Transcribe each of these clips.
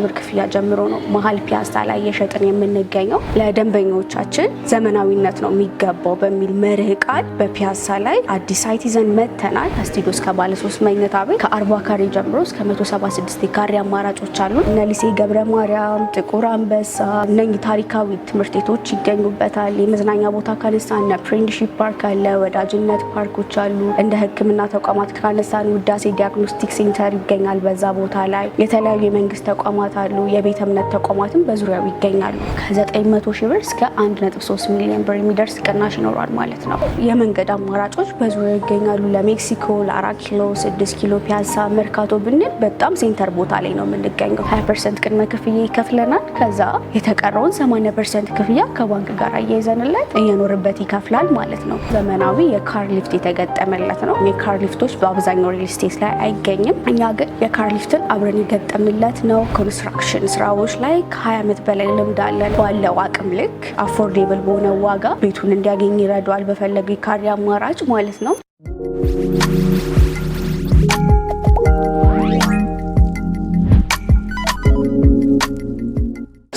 ብር ክፍያ ጀምሮ ነው መሀል ፒያሳ ላይ የሸጥን የምንገኘው። ለደንበኞቻችን ዘመናዊነት ነው የሚገባው በሚል መርህ ቃል በፒያሳ ላይ አዲስ ሳይት ይዘን መተናል። ከስቱዲዮ እስከ ባለ 3 መኝታ ቤት ከ40 ካሬ ጀምሮ እስከ 176 ካሬ አማራጮች አሉ። እነ ሊሴ ገብረ ማርያም፣ ጥቁር አንበሳ እነኚህ ታሪካዊ ትምህርት ቤቶች ይገኙበታል። የመዝናኛ ቦታ ካነሳን እነ ፍሬንድሺፕ ፓርክ አለ፣ ወዳጅነት ፓርኮች አሉ። እንደ ሕክምና ተቋማት ካነሳን ውዳሴ ዲያግኖስቲክ ሴንተር ይገኛል። በዛ ቦታ ላይ የተለያዩ የመንግስት ተቋማት አሉ። የቤተ እምነት ተቋማትም በዙሪያው ይገኛሉ። ከ900 ሺህ ብር እስከ 1.3 ሚሊዮን ብር የሚደርስ ቅናሽ ይኖራል ማለት ነው። የመንገድ አማራጮች በዙሪያው ይገኛሉ። ለሜክሲኮ፣ ለ4 ኪሎ፣ 6 ኪሎ፣ ፒያሳ፣ መርካቶ ብንል በጣም ሴንተር ቦታ ላይ ነው የምንገኘው። 20% ቅድመ ክፍያ ይከፍለናል። ከዛ የተቀረውን 80% ክፍያ ከባንክ ጋር አያይዘንለት እየኖርበት ይከፍላል ማለት ነው። ዘመናዊ የካር ሊፍት የተገጠመለት ነው። የካር ሊፍቶች በአብዛኛው ሪል ስቴት ላይ አይገኝም። እኛ ግን የካር ሊፍትን አብረን የገጠምንለት ነው። ኮንስትራክሽን ስራዎች ላይ ከ20 ዓመት በላይ ልምድ አለን። ባለው አቅም ልክ አፎርዴብል በሆነ ዋጋ ቤቱን እንዲያገኝ ይረዳዋል። በፈለገው የካሬ አማራጭ ማለት ነው።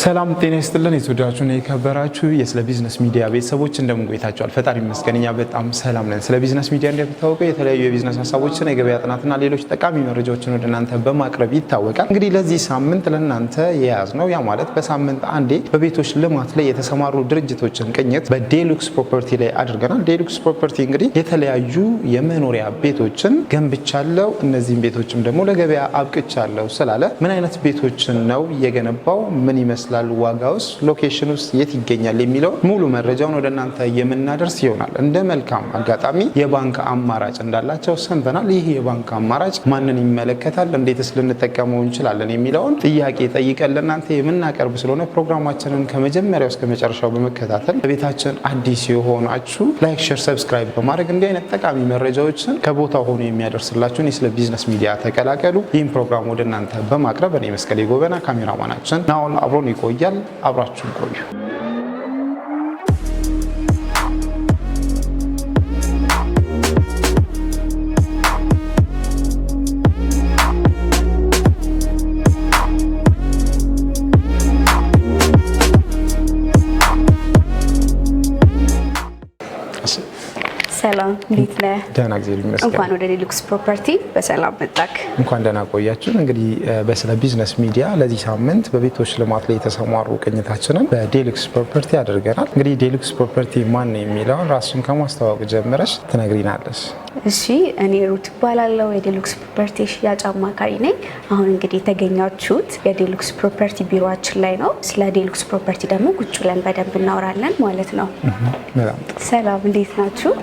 ሰላም ጤና ይስጥልን። የተወደዳችሁና የከበራችሁ የስለ ቢዝነስ ሚዲያ ቤተሰቦች እንደምን ቆይታችኋል? ፈጣሪ ይመስገን እኛ በጣም ሰላም ነን። ስለ ቢዝነስ ሚዲያ እንደምታወቀው የተለያዩ የቢዝነስ ሀሳቦችን፣ የገበያ ጥናትና ሌሎች ጠቃሚ መረጃዎችን ወደ እናንተ በማቅረብ ይታወቃል። እንግዲህ ለዚህ ሳምንት ለእናንተ የያዝነው ያ ማለት በሳምንት አንዴ በቤቶች ልማት ላይ የተሰማሩ ድርጅቶችን ቅኝት በዴሉክስ ፕሮፐርቲ ላይ አድርገናል። ዴሉክስ ፕሮፐርቲ እንግዲህ የተለያዩ የመኖሪያ ቤቶችን ገንብቻለሁ፣ እነዚህም ቤቶችም ደግሞ ለገበያ አብቅቻለሁ ስላለ ምን አይነት ቤቶችን ነው የገነባው፣ ምን ይመስላል፣ ዋጋውስ፣ ሎኬሽኑስ የት ይገኛል የሚለው ሙሉ መረጃውን ወደ እናንተ የምናደርስ ይሆናል። እንደ መልካም አጋጣሚ የባንክ አማራጭ እንዳላቸው ሰምተናል። ይህ የባንክ አማራጭ ማንን ይመለከታል፣ እንዴትስ ልንጠቀመው እንችላለን የሚለውን ጥያቄ ጠይቀን ለእናንተ የምናቀርብ ስለሆነ ፕሮግራማችንን ከመጀመሪያው እስከ መጨረሻው በመከታተል ለቤታችን አዲስ የሆናችሁ ላይክ፣ ሼር፣ ሰብስክራይብ በማድረግ እንዲህ አይነት ጠቃሚ መረጃዎችን ከቦታው ሆኖ የሚያደርስላችሁን የስለ ቢዝነስ ሚዲያ ተቀላቀሉ። ይህን ፕሮግራም ወደ እናንተ በማቅረብ እኔ መስቀሌ ጎበና፣ ካሜራማናችን ናኦል አብሮን ይቆያል። አብራችሁን ቆዩ። ሰላም እንዴት ነህ? ደህና ጊዜ ይመስገን። እንኳን ወደ ዴሉክስ ፕሮፐርቲ በሰላም መጣክ። እንኳን ደህና ቆያችሁ። እንግዲህ በስለ ቢዝነስ ሚዲያ ለዚህ ሳምንት በቤቶች ልማት ላይ የተሰማሩ ቅኝታችንን በዴሉክስ ፕሮፐርቲ አድርገናል። እንግዲህ ዴሉክስ ፕሮፐርቲ ማን ነው የሚለውን ራሱን ከማስተዋወቅ ጀምረሽ ትነግሪናለሽ? እሺ፣ እኔ ሩት እባላለሁ። የዴሉክስ ፕሮፐርቲ ሽያጭ አማካሪ ነኝ። አሁን እንግዲህ የተገኛችሁት የዴሉክስ ፕሮፐርቲ ቢሮአችን ላይ ነው። ስለ ዴሉክስ ፕሮፐርቲ ደግሞ ቁጭ ብለን በደንብ እናወራለን ማለት ነው። ሰላም እንዴት ናችሁ?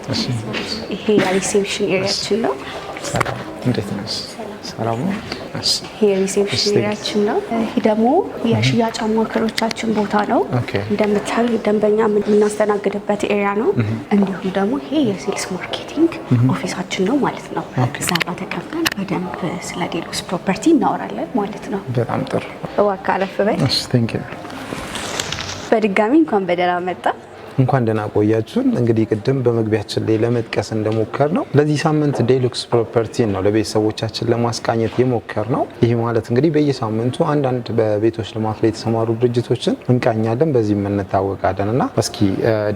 ይሄ የሪሴፕሽን ኤሪያችን ነው። ሰላም እንዴት ነሽ? ሰላም ነው። ይሄ የሪሴፕሽን ኤሪያችን ነው። ይሄ ደግሞ የሽያጭ አማካሪዎቻችን ቦታ ነው። እንደምታዩ ደንበኛ የምናስተናግድበት ኤሪያ ነው። እንዲሁም ደግሞ ይሄ የሴልስ ማርኬቲንግ ኦፊሳችን ነው ማለት ነው። እዛ ጋር ተከፍተን በደንብ ስለ ዴሉክስ ፕሮፐርቲ እናወራለን ማለት ነው። በጣም ጥሩ። እባክህ አለፍ በል። በድጋሚ እንኳን በደህና መጣ። እንኳን ደህና ቆያችሁን። እንግዲህ ቅድም በመግቢያችን ላይ ለመጥቀስ እንደሞከር ነው ለዚህ ሳምንት ዴሉክስ ፕሮፐርቲ ነው ለቤተሰቦቻችን ለማስቃኘት የሞከር ነው። ይህ ማለት እንግዲህ በየሳምንቱ አንዳንድ በቤቶች ልማት ላይ የተሰማሩ ድርጅቶችን እንቃኛለን፣ በዚህም እንታወቃለን እና እስኪ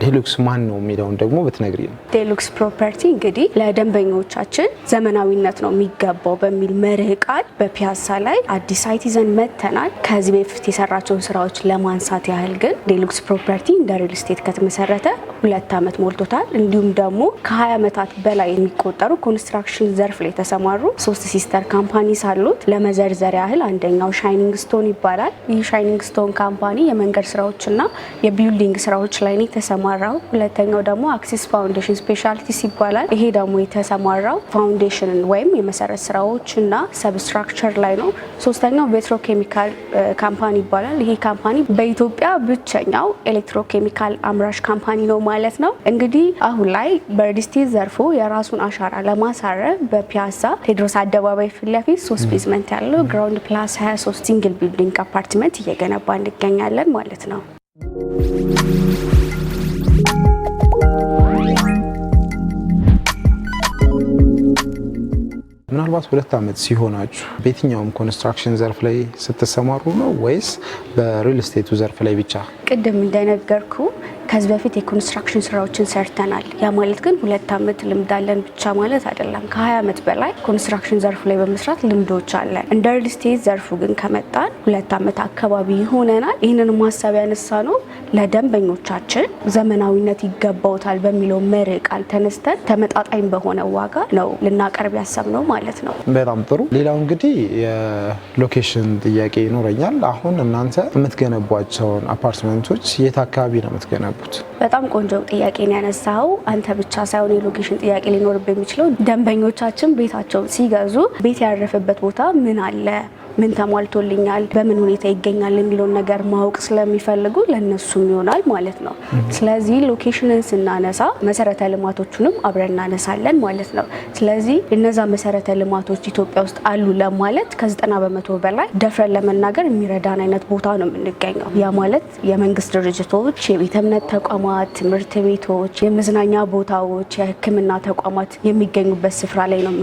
ዴሉክስ ማን ነው የሚለውን ደግሞ ብትነግሪ ነው። ዴሉክስ ፕሮፐርቲ እንግዲህ ለደንበኞቻችን ዘመናዊነት ነው የሚገባው በሚል መርህ ቃል በፒያሳ ላይ አዲስ ሳይት ይዘን መተናል። ከዚህ በፊት የሰራቸውን ስራዎች ለማንሳት ያህል ግን ዴሉክስ ፕሮፐርቲ እንደ ሪል ስቴት መሰረተ 2 ዓመት ሞልቶታል። እንዲሁም ደግሞ ከ20 ዓመታት በላይ የሚቆጠሩ ኮንስትራክሽን ዘርፍ ላይ የተሰማሩ 3 ሲስተር ካምፓኒስ አሉት። ለመዘርዘር ያህል አንደኛው ሻይኒንግ ስቶን ይባላል። ይህ ሻይኒንግ ስቶን ካምፓኒ የመንገድ ስራዎችና የቢልዲንግ ስራዎች ላይ ነው የተሰማራው። ሁለተኛው ደግሞ አክሲስ ፋውንዴሽን ስፔሻሊቲስ ይባላል። ይሄ ደግሞ የተሰማራው ፋውንዴሽን ወይም የመሰረት ስራዎችና ሰብስትራክቸር ላይ ነው። ሶስተኛው ፔትሮኬሚካል ካምፓኒ ይባላል። ይሄ ካምፓኒ በኢትዮጵያ ብቸኛው ኤሌክትሮኬሚካል አምራች ካምፓኒ ነው ማለት ነው። እንግዲህ አሁን ላይ በሪልስቴት ዘርፉ የራሱን አሻራ ለማሳረፍ በፒያሳ ቴዎድሮስ አደባባይ ፊት ለፊት 3 ቤዝመንት ያለው ግራውንድ ፕላስ 23 ሲንግል ቢልዲንግ አፓርትመንት እየገነባ እንገኛለን ማለት ነው። ምናልባት 2 ዓመት ሲሆናችሁ በየትኛውም ኮንስትራክሽን ዘርፍ ላይ ስትሰማሩ ነው ወይስ በሪል ስቴቱ ዘርፍ ላይ ብቻ? ቅድም እንደነገርኩ ከዚህ በፊት የኮንስትራክሽን ስራዎችን ሰርተናል። ያ ማለት ግን 2 ዓመት ልምድ አለን ብቻ ማለት አይደለም። ከ20 ዓመት በላይ ኮንስትራክሽን ዘርፍ ላይ በመስራት ልምዶች አለን። እንደ ሪል ስቴት ዘርፉ ግን ከመጣን 2 ዓመት አካባቢ ይሆነናል። ይህንን ማሳብ ያነሳ ነው ለደንበኞቻችን ዘመናዊነት ይገባውታል በሚለው መርህ ቃል ተነስተን ተመጣጣኝ በሆነ ዋጋ ነው ልናቀርብ ያሰብነው ማለት ነው። በጣም ጥሩ። ሌላው እንግዲህ የሎኬሽን ጥያቄ ይኖረኛል። አሁን እናንተ የምትገነቧቸውን አፓርትመንቶች የት አካባቢ ነው የምትገነቡት? በጣም ቆንጆ ጥያቄ ነው ያነሳው። አንተ ብቻ ሳይሆን የሎኬሽን ጥያቄ ሊኖርብህ የሚችለው ደንበኞቻችን ቤታቸውን ሲገዙ ቤት ያረፈበት ቦታ ምን አለ፣ ምን ተሟልቶልኛል፣ በምን ሁኔታ ይገኛል የሚለውን ነገር ማወቅ ስለሚፈልጉ ለነሱም ይሆናል ማለት ነው። ስለዚህ ሎኬሽንን ስናነሳ መሰረተ ልማቶቹንም አብረን እናነሳለን ማለት ነው። ስለዚህ እነዛ መሰረተ ልማቶች ኢትዮጵያ ውስጥ አሉ ለማለት ከ90% በላይ ደፍረን ለመናገር የሚረዳን አይነት ቦታ ነው የምንገኘው። ያ ማለት የመንግስት ድርጅቶች፣ የቤተ እምነት ተቋማት፣ ትምህርት ቤቶች፣ የመዝናኛ ቦታዎች፣ የሕክምና ተቋማት የሚገኙበት ስፍራ ላይ ነው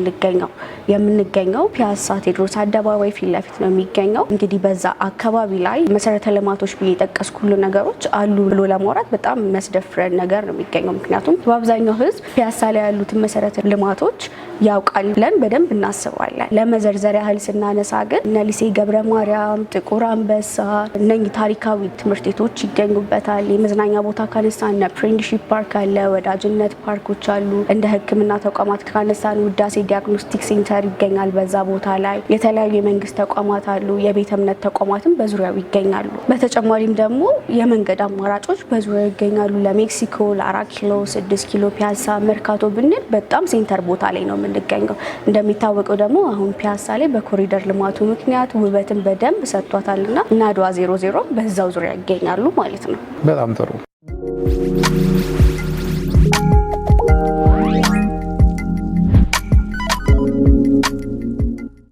የምንገኘው ፒያሳ ቴዎድሮስ አደባባይ ፊት ለፊት ነው የሚገኘው። እንግዲህ በዛ አካባቢ ላይ መሰረተ ልማቶች ብዬ የጠቀስኩት ነገሮች አሉ ብሎ ለማውራት በጣም የሚያስደፍረን ነገር ነው የሚገኘው። ምክንያቱም በአብዛኛው ህዝብ ፒያሳ ላይ ያሉትን መሰረተ ልማቶች ያውቃል ብለን በደንብ እናስባለን። ለመዘርዘር ያህል ስናነሳ ግን እነ ሊሴ ገብረ ማርያም፣ ጥቁር አንበሳ እነኚህ ታሪካዊ ትምህርት ቤቶች ይገኙበታል። የመዝናኛ ቦታ ካነሳ እነ ፍሬንድሺፕ ፓርክ አለ፣ ወዳጅነት ፓርኮች አሉ። እንደ ህክምና ተቋማት ካነሳን ውዳሴ ዲያግኖስቲክ ሴንተር ይገኛል በዛ ቦታ ላይ። የተለያዩ የመንግስት ተቋማት አሉ፣ የቤተ እምነት ተቋማትም በዙሪያው ይገኛሉ። በተጨማሪም ደግሞ የመንገድ አማራጮች በዙሪያው ይገኛሉ። ለሜክሲኮ፣ ለ4 ኪሎ፣ 6 ኪሎ፣ ፒያሳ፣ መርካቶ ብንል በጣም ሴንተር ቦታ ላይ ነው የምንገኘው። እንደሚታወቀው ደግሞ አሁን ፒያሳ ላይ በኮሪደር ልማቱ ምክንያት ውበትን በደንብ ሰጥቷታልና እና አድዋ 00 በዛው ዙሪያ ይገኛሉ ማለት ነው። በጣም ጥሩ።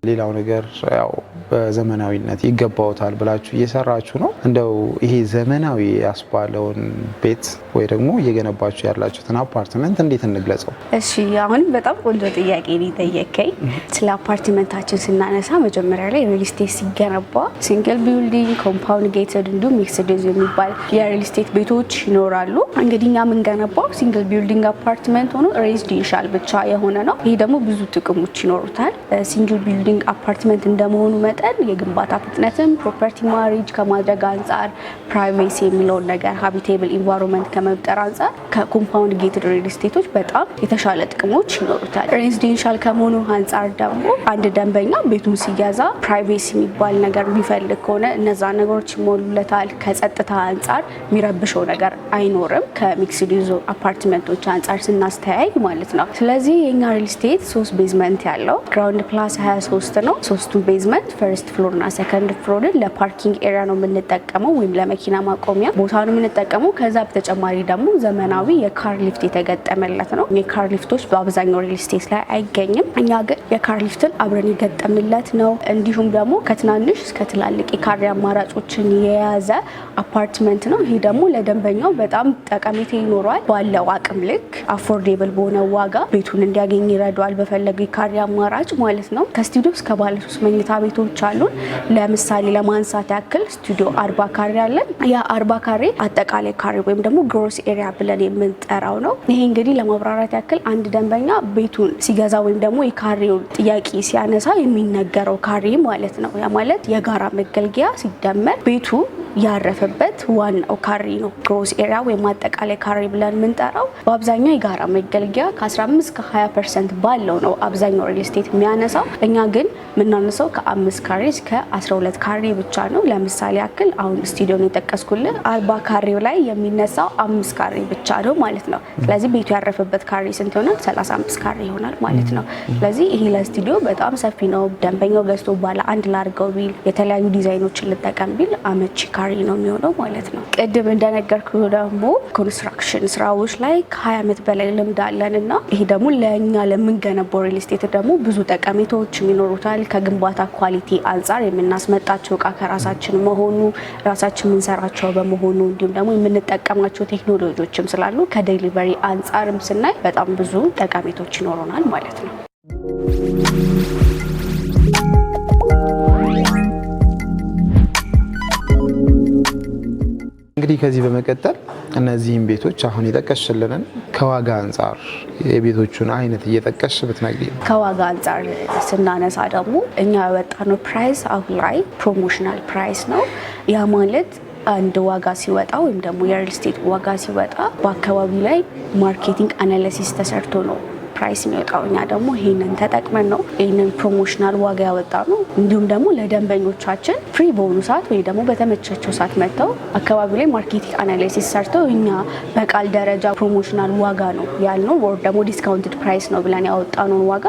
ሌላው ነገር ያው በዘመናዊነት ይገባውታል ብላችሁ እየሰራችሁ ነው። እንደው ይሄ ዘመናዊ ያስባለውን ቤት ወይ ደግሞ እየገነባችሁ ያላችሁትን አፓርትመንት እንዴት እንግለጸው? እሺ፣ አሁን በጣም ቆንጆ ጥያቄ ነው ጠየቀኝ። ስለ አፓርትመንታችን ስናነሳ መጀመሪያ ላይ ሪል ስቴት ሲገነባ ሲንግል ቢልዲንግ፣ ኮምፓውንድ ጌትድ እንዲሁም ሚክስድ ዩዝ የሚባል የሪል ስቴት ቤቶች ይኖራሉ። እንግዲህ እኛ የምንገነባው ሲንግል ቢልዲንግ አፓርትመንት ሆኖ ሬዚደንሻል ብቻ የሆነ ነው። ይሄ ደግሞ ብዙ ጥቅሞች ይኖሩታል። ሲንግል ቢልዲንግ አፓርትመንት እንደመሆኑ መጠን የግንባታ ፍጥነትን ፕሮፐርቲ ማኔጅ ከማድረግ አንጻር ፕራይቬሲ የሚለውን ነገር ሃቢቴብል ኢንቫይሮንመንት ከመፍጠር አንጻር ከኮምፓውንድ ጌትድ ሪል ስቴቶች በጣም የተሻለ ጥቅሞች ይኖሩታል። ሬዚደንሻል ከመሆኑ አንጻር ደግሞ አንድ ደንበኛ ቤቱን ሲገዛ ፕራይቬሲ የሚባል ነገር የሚፈልግ ከሆነ እነዛ ነገሮች ይሞሉለታል። ከጸጥታ አንጻር የሚረብሸው ነገር አይኖርም። ከሚክስድ ዩዝ አፓርትመንቶች አንጻር ስናስተያይ ማለት ነው። ስለዚህ የኛ ሪል ስቴት 3 ቤዝመንት ያለው ግራውንድ ፕላስ 23 ነው። 3ቱ ቤዝመንት ፈርስት ፍሎር እና ሰከንድ ፍሎርን ለፓርኪንግ ኤሪያ ነው የምንጠቀመው ወይም ለመኪና ማቆሚያ ቦታ ነው የምንጠቀመው። ከዛ በተጨማሪ ደግሞ ዘመናዊ የካር ሊፍት የተገጠመለት ነው። የካር ሊፍቶች በአብዛኛው ሪል ስቴት ላይ አይገኝም። እኛ ግን የካር ሊፍትን አብረን የገጠምንለት ነው። እንዲሁም ደግሞ ከትናንሽ እስከ ትላልቅ የካሬ አማራጮችን የያዘ አፓርትመንት ነው። ይሄ ደግሞ ለደንበኛው በጣም ጠቀሜታ ይኖረዋል። ባለው አቅም ልክ አፎርዴብል በሆነ ዋጋ ቤቱን እንዲያገኝ ይረዳዋል። በፈለገው የካሬ አማራጭ ማለት ነው። ከስቱዲዮ እስከ ባለ 3 መኝታ ቤቶች አሉን። ለምሳሌ ለማንሳት ያክል ስቱዲዮ 40 ካሬ አለን። ያ 40 ካሬ አጠቃላይ ካሬ ወይም ደግሞ ግሮስ ኤሪያ ብለን የምንጠራው ነው። ይሄ እንግዲህ ለማብራራት ያክል አንድ ደንበኛ ቤቱን ሲገዛ ወይም ደግሞ የካሬው ጥያቄ ሲያነሳ የሚነገረው ካሬ ማለት ነው። ያ ማለት የጋራ መገልገያ ሲደመር ቤቱ ያረፈበት ዋናው ካሬ ነው። ግሮስ ኤሪያ ወይም አጠቃላይ ካሬ ብለን የምንጠራው በአብዛኛው የጋራ መገልገያ ከ15 እስከ 20% ባለው ነው አብዛኛው ሪል ስቴት የሚያነሳው። እኛ ግን የምናነሳው ከ5 ካሬ እስከ 12 ካሬ ብቻ ነው። ለምሳሌ ያክል አሁን ስቱዲዮን የጠቀስኩልህ 40 ካሬው ላይ የሚነሳው 5 ካሬ ብቻ ነው ማለት ነው። ስለዚህ ቤቱ ያረፈበት ካሬ ስንት ይሆናል? 35 ካሬ ይሆናል ማለት ነው። ስለዚህ ይሄ ለስቱዲዮ በጣም ሰፊ ነው። ደንበኛው ገዝቶ ባለ አንድ ላድርገው ቢል የተለያዩ ዲዛይኖችን ልጠቀም ቢል አመቺ ካሬ ነው የሚሆነው ማለት ነው። ቅድም እንደነገርኩ ደግሞ ኮንስትራክሽን ስራዎች ላይ ከ20 ዓመት በላይ ልምድ አለን እና ይሄ ደግሞ ለእኛ ለምንገነባው ሪል ስቴት ደግሞ ብዙ ጠቀሜታዎች ይኖሩታል። ከግንባታ ኳሊቲ አንጻር የምናስመጣቸው እቃ ከራሳችን መሆኑ ራሳችን የምንሰራቸው በመሆኑ እንዲሁም ደግሞ የምንጠቀማቸው ቴክኖሎጂዎችም ስላሉ ከዴሊቨሪ አንጻርም ስናይ በጣም ብዙ ጠቀሜታዎች ይኖሩናል ማለት ነው። እንግዲህ ከዚህ በመቀጠል እነዚህን ቤቶች አሁን የጠቀስሽልንን ከዋጋ አንጻር የቤቶቹን አይነት እየጠቀስሽ ብትነግሪኝ። ከዋጋ አንጻር ስናነሳ ደግሞ እኛ ያወጣነው ፕራይስ አሁን ላይ ፕሮሞሽናል ፕራይስ ነው። ያ ማለት አንድ ዋጋ ሲወጣ ወይም ደግሞ የሪል ስቴት ዋጋ ሲወጣ በአካባቢው ላይ ማርኬቲንግ አናሊሲስ ተሰርቶ ነው ፕራይስ የሚወጣው። እኛ ደግሞ ይህንን ተጠቅመን ነው ይህንን ፕሮሞሽናል ዋጋ ያወጣ ነው። እንዲሁም ደግሞ ለደንበኞቻችን ፍሪ በሆኑ ሰዓት ወይ ደግሞ በተመቻቸው ሰዓት መጥተው አካባቢ ላይ ማርኬቲንግ አናሊሲስ ሰርተው እኛ በቃል ደረጃ ፕሮሞሽናል ዋጋ ነው ያልነው ወር ደግሞ ዲስካውንትድ ፕራይስ ነው ብለን ያወጣነውን ዋጋ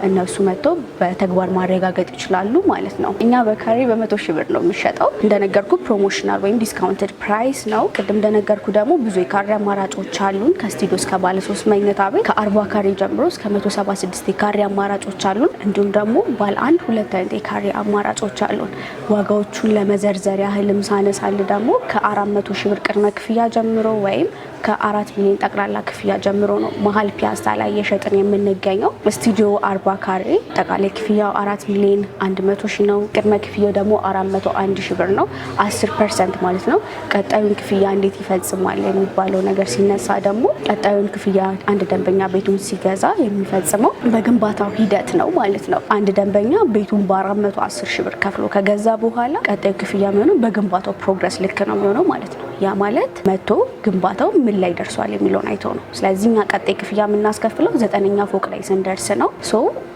እነሱ መጥተው በተግባር ማረጋገጥ ይችላሉ ማለት ነው። እኛ በካሬ በ100 ሺህ ብር ነው የሚሸጠው። እንደነገርኩ ፕሮሞሽናል ወይም ዲስካውንትድ ፕራይስ ነው። ቅድም እንደነገርኩ ደግሞ ብዙ የካሬ አማራጮች አሉን። ከስቱዲዮ እስከ ባለ 3 መኝታ ቤት ከ40 ካሬ ጀምሮ እስከ 176 የካሬ አማራጮች አሉን። እንዲሁም ደግሞ ባለ 1-2 አይነት የካሬ አማራጮች አሉን። ዋጋዎቹን ለመዘርዘር ያህልም ሳነሳል ደግሞ ከ400 ሺህ ብር ቅድመ ክፍያ ጀምሮ ወይም ከ4 ሚሊዮን ጠቅላላ ክፍያ ጀምሮ ነው መሀል ፒያሳ ላይ የሸጥን የምንገኘው። ስቱዲዮ 40 ካሬ ጠቅላላ ክፍያው 4 ሚሊዮን 100 ሺህ ነው። ቅድመ ክፍያው ደግሞ 401 ሺህ ብር ነው፣ 10% ማለት ነው። ቀጣዩን ክፍያ እንዴት ይፈጽማል የሚባለው ነገር ሲነሳ ደግሞ ቀጣዩን ክፍያ አንድ ደንበኛ ቤቱን ሲገዛ የሚፈጽመው በግንባታው ሂደት ነው ማለት ነው። አንድ ደንበኛ ቤቱን በ410 ሺህ ብር ከፍሎ ከገዛ በኋላ ቀጣዩ ክፍያ የሚሆነው በግንባታው ፕሮግረስ ልክ ነው የሚሆነው ማለት ነው። ያ ማለት መቶ ግንባታው ምን ላይ ደርሷል የሚለውን አይቶ ነው። ስለዚህ እኛ ቀጣይ ክፍያ የምናስከፍለው 9ኛ ፎቅ ላይ ስንደርስ ነው።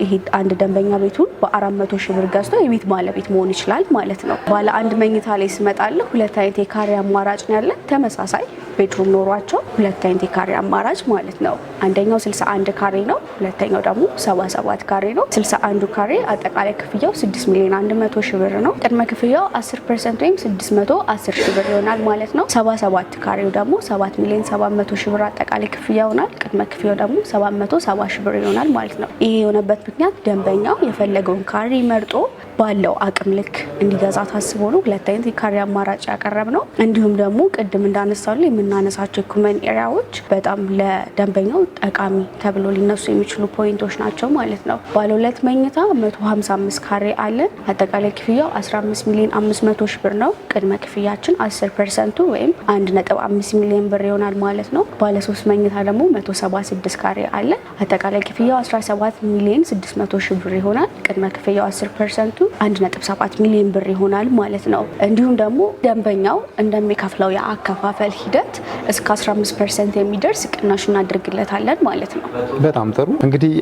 ይሄ አንድ ደንበኛ ቤቱን በ400 ሺህ ብር ገዝቶ የቤት ባለቤት መሆን ይችላል ማለት ነው። ባለ 1 መኝታ ላይ ስመጣለሁ 2 አይነት የካሬ አማራጭ ነው ያለን። ተመሳሳይ ቤድሩም ኖሯቸው 2 አይነት የካሬ አማራጭ ማለት ነው። አንደኛው 61 ካሬ ነው፣ ሁለተኛው ደግሞ 77 ካሬ ነው። 61 ካሬ አጠቃላይ ክፍያው 6 ሚሊዮን 100 ሺህ ብር ነው። ቅድመ ክፍያው 10% ወይም 610 ሺህ ብር ይሆናል ማለት ነው። 77 ካሬው ደግሞ 7 ሚሊዮን 700 ሺህ ብር አጠቃላይ ክፍያ ይሆናል። ቅድመ ክፍያው ደግሞ 770 ሺህ ብር ይሆናል ማለት ነው። ይሄ የሆነበት ምክንያት ደንበኛው የፈለገውን ካሬ መርጦ ባለው አቅም ልክ እንዲገዛ ታስቦ ነው 2 አይነት የካሬ አማራጭ ያቀረብ ነው። እንዲሁም ደግሞ ቅድም እንዳነሳሉ የምናነሳቸው ኮመን ኤሪያዎች በጣም ለደንበኛው ጠቃሚ ተብሎ ሊነሱ የሚችሉ ፖይንቶች ናቸው ማለት ነው። ባለ 2 መኝታ 155 ካሬ አለን። አጠቃላይ ክፍያው 15 ሚሊዮን 500 ሺህ ብር ነው። ቅድመ ክፍያችን 10% ወይም 1.5 ሚሊዮን ብር ይሆናል ማለት ነው። ባለ 3 መኝታ ደግሞ 176 ካሬ አለን። አጠቃላይ ክፍያው 17 ሚሊዮን 600 ሺህ ብር ይሆናል። ቅድመ ክፍያው 10% 1.7 ሚሊዮን ብር ይሆናል ማለት ነው። እንዲሁም ደግሞ ደንበኛው እንደሚከፍለው የአከፋፈል ሂደት እስከ 15% የሚደርስ ቅናሽ እናደርግለታለን ማለት ነው። በጣም ጥሩ። እንግዲህ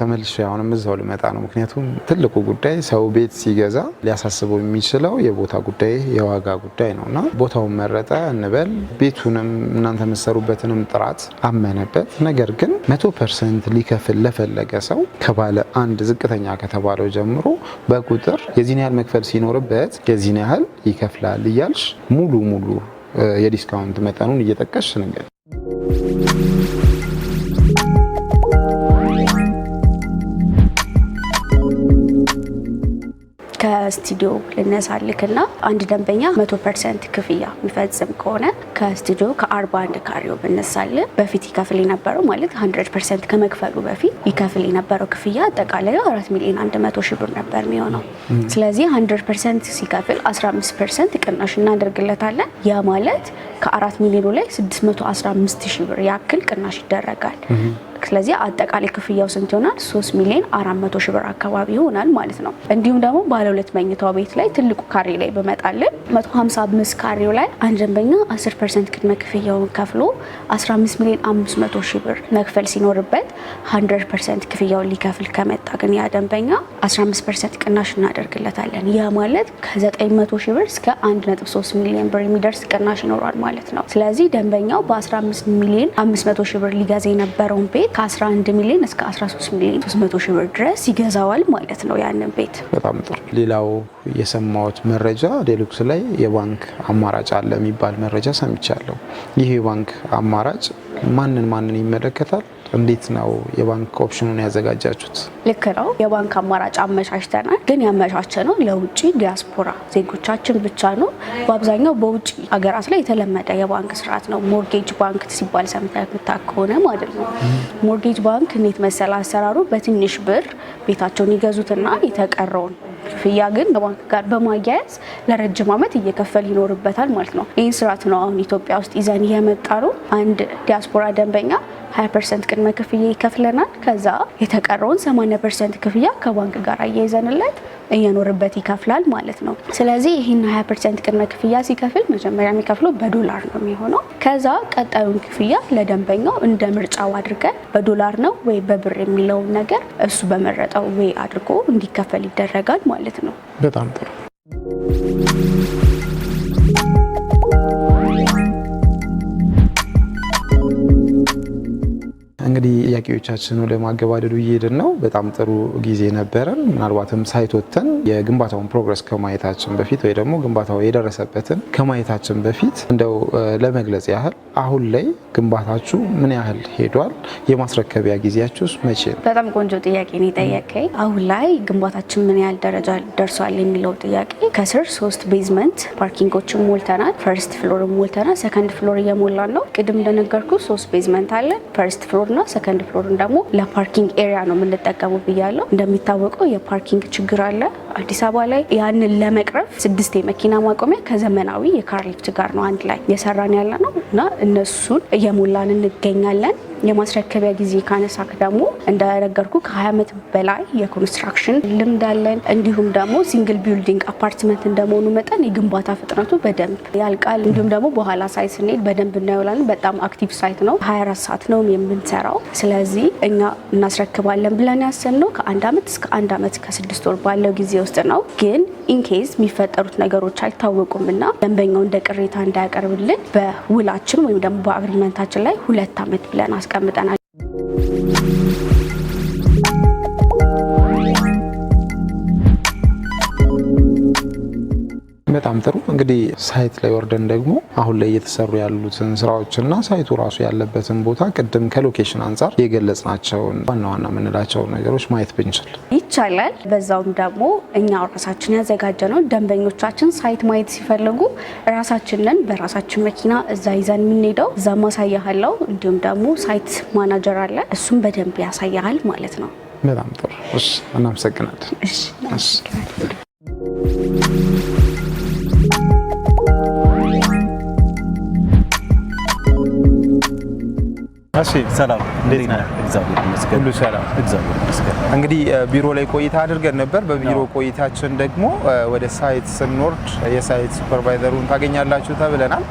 ተመልሼ አሁንም እዛው ልመጣ ነው። ምክንያቱም ትልቁ ጉዳይ ሰው ቤት ሲገዛ ሊያሳስበው የሚችለው የቦታ ጉዳይ፣ የዋጋ ጉዳይ ነውና ቦታውን መረጠ እንበል፣ ቤቱንም እናንተ የምትሰሩበትንም ጥራት አመነበት። ነገር ግን 100% ሊከፍል ለፈለገ ሰው ከባለ 1 ዝቅተኛ ከተባለው ጀምሮ በቁጥር የዚህን ያህል መክፈል ሲኖርበት የዚህን ያህል ይከፍላል እያልሽ ሙሉ የዲስካውንት መጠኑን እየጠቀስሽ ነገር ከስቱዲዮ ልነሳልክና አንድ ደንበኛ 100% ክፍያ የሚፈጽም ከሆነ ከስቱዲዮ ከ41 ካሬው ብነሳልን በፊት ይከፍል የነበረው ማለት 100% ከመክፈሉ በፊት ይከፍል የነበረው ክፍያ አጠቃላይ 4 ሚሊዮን 100 ሺህ ብር ነበር የሚሆነው። ስለዚህ 100% ሲከፍል 15% ቅናሽ እናደርግለታለን። ያ ማለት ከ4 ሚሊዮኑ ላይ 615 ሺህ ብር ያክል ቅናሽ ይደረጋል። ስለዚህ አጠቃላይ ክፍያው ስንት ይሆናል? 3 ሚሊዮን 400 ሺህ ብር አካባቢ ይሆናል ማለት ነው። እንዲሁም ደግሞ ባለ 2 መኝታው ቤት ላይ ትልቁ ካሬ ላይ በመጣልን 155 ካሬው ላይ አንድ ደንበኛ 10% ቅድመ ክፍያውን ከፍሎ 15 ሚሊዮን 500 ሺህ ብር መክፈል ሲኖርበት 100% ክፍያውን ሊከፍል ከመጣ ግን ያ ደንበኛ 15% ቅናሽ እናደርግለታለን። ያ ማለት ከ900 ሺህ ብር እስከ 1.3 ሚሊዮን ብር የሚደርስ ቅናሽ ይኖራል ማለት ነው። ስለዚህ ደንበኛው በ15 ሚሊዮን 500 ሺህ ብር ሊገዛ የነበረውን ቤት ከ11 ሚሊዮን እስከ 13 ሚሊዮን 300 ሺህ ብር ድረስ ይገዛዋል ማለት ነው ያንን ቤት። በጣም ጥሩ። ሌላው የሰማሁት መረጃ ዴሉክስ ላይ የባንክ አማራጭ አለ የሚባል መረጃ ሰምቻለሁ። ይህ የባንክ አማራጭ ማንን ይመለከታል? እንዴት ነው የባንክ ኦፕሽኑን ያዘጋጃችሁት? ልክ ነው። የባንክ አማራጭ አመቻችተናል። ግን ያመቻቸነው ለውጭ ዲያስፖራ ዜጎቻችን ብቻ ነው። በአብዛኛው በውጭ ሀገራት ላይ የተለመደ የባንክ ስርዓት ነው። ሞርጌጅ ባንክ ሲባል ሰምተህ የምታውቅ ከሆነ ማለት ነው። ሞርጌጅ ባንክ እንዴት መሰል አሰራሩ በትንሽ ብር ቤታቸውን ይገዙትና የተቀረውን ክፍያ ግን ከባንክ ጋር በማያያዝ ለረጅም ዓመት እየከፈል ይኖርበታል ማለት ነው። ይህን ስርዓት ነው አሁን ኢትዮጵያ ውስጥ ይዘን የመጣ ነው። አንድ ዲያስፖራ ደንበኛ 20% ቅድመ ክፍያ ይከፍለናል። ከዛ የተቀረውን 80% ክፍያ ከባንክ ጋር አያይዘንለት እየኖርበት ይከፍላል ማለት ነው። ስለዚህ ይህን 20% ቅድመ ክፍያ ሲከፍል መጀመሪያ የሚከፍለው በዶላር ነው የሚሆነው። ከዛ ቀጣዩን ክፍያ ለደንበኛው እንደ ምርጫው አድርገን በዶላር ነው ወይ በብር የሚለውን ነገር እሱ በመረጠው ወይ አድርጎ እንዲከፈል ይደረጋል ማለት ነው። በጣም ጥሩ። እንግዲህ ጥያቄዎቻችን ወደ ማገባደዱ እየሄድን ነው። በጣም ጥሩ ጊዜ ነበረን። ምናልባትም ሳይት ወጥተን የግንባታውን ፕሮግረስ ከማየታችን በፊት ወይ ደግሞ ግንባታው የደረሰበትን ከማየታችን በፊት እንደው ለመግለጽ ያህል አሁን ላይ ግንባታችሁ ምን ያህል ሄዷል? የማስረከቢያ ጊዜያችሁስ መቼ ነው? በጣም ቆንጆ ጥያቄ ነው የጠየቀኝ። አሁን ላይ ግንባታችን ምን ያህል ደረጃ ደርሷል የሚለው ጥያቄ ከስር 3 ቤዝመንት ፓርኪንጎችን ሞልተናል። ፈርስት ፍሎር ሞልተናል። ሰከንድ ፍሎር እየሞላን ነው። ቅድም እንደነገርኩ 3 ቤዝመንት አለ። ፈርስት ፍሎር እና ሰከንድ ፍሎርን ደግሞ ለፓርኪንግ ኤሪያ ነው የምንጠቀመው ብያለሁ። እንደሚታወቀው የፓርኪንግ ችግር አለ አዲስ አበባ ላይ። ያንን ለመቅረፍ 6 የመኪና ማቆሚያ ከዘመናዊ የካር ሊፍት ጋር ነው አንድ ላይ እየሰራን ያለ ነው እና እነሱን እየሞላን እንገኛለን። የማስረከቢያ ጊዜ ካነሳክ ደግሞ እንደነገርኩ ከ20 ዓመት በላይ የኮንስትራክሽን ልምድ አለን። እንዲሁም ደግሞ ሲንግል ቢልዲንግ አፓርትመንት እንደመሆኑ መጠን የግንባታ ፍጥነቱ በደንብ ያልቃል። እንዲሁም ደግሞ በኋላ ሳይት ስንሄድ በደንብ እናየዋለን። በጣም አክቲቭ ሳይት ነው። 24 ሰዓት ነው የምንሰራው። ስለዚህ እኛ እናስረክባለን ብለን ያሰብነው ከ1 ዓመት እስከ 1 ዓመት ከ6 ወር ባለው ጊዜ ውስጥ ነው። ግን ኢንኬዝ የሚፈጠሩት ነገሮች አይታወቁም እና ደንበኛው እንደ ቅሬታ እንዳያቀርብልን በውላችን ወይም ደግሞ በአግሪመንታችን ላይ 2 ዓመት ብለን አስቀምጠናል። በጣም ጥሩ። እንግዲህ ሳይት ላይ ወርደን ደግሞ አሁን ላይ እየተሰሩ ያሉትን ስራዎችና ሳይቱ ራሱ ያለበትን ቦታ ቅድም ከሎኬሽን አንጻር የገለጽናቸውን ዋና ዋና የምንላቸውን ነገሮች ማየት ብንችል ይቻላል። በዛውም ደግሞ እኛ ራሳችን ያዘጋጀነው ደንበኞቻችን ሳይት ማየት ሲፈልጉ ራሳችንን በራሳችን መኪና እዛ ይዘን የምንሄደው እዛ ማሳያለው። እንዲሁም ደግሞ ሳይት ማናጀር አለ፣ እሱም በደንብ ያሳያል ማለት ነው። በጣም ጥሩ። እሺ፣ እናመሰግናለን። እሺ። እሺ ሰላም፣ እንዴት ነህ? እግዚአብሔር ይመስገን። ሁሉ ሰላም፣ እግዚአብሔር ይመስገን። እንግዲህ ቢሮ ላይ ቆይታ አድርገን ነበር። በቢሮ ቆይታችን ደግሞ ወደ ሳይት ስንወርድ የሳይት ሱፐርቫይዘሩን ታገኛላችሁ ተብለናል።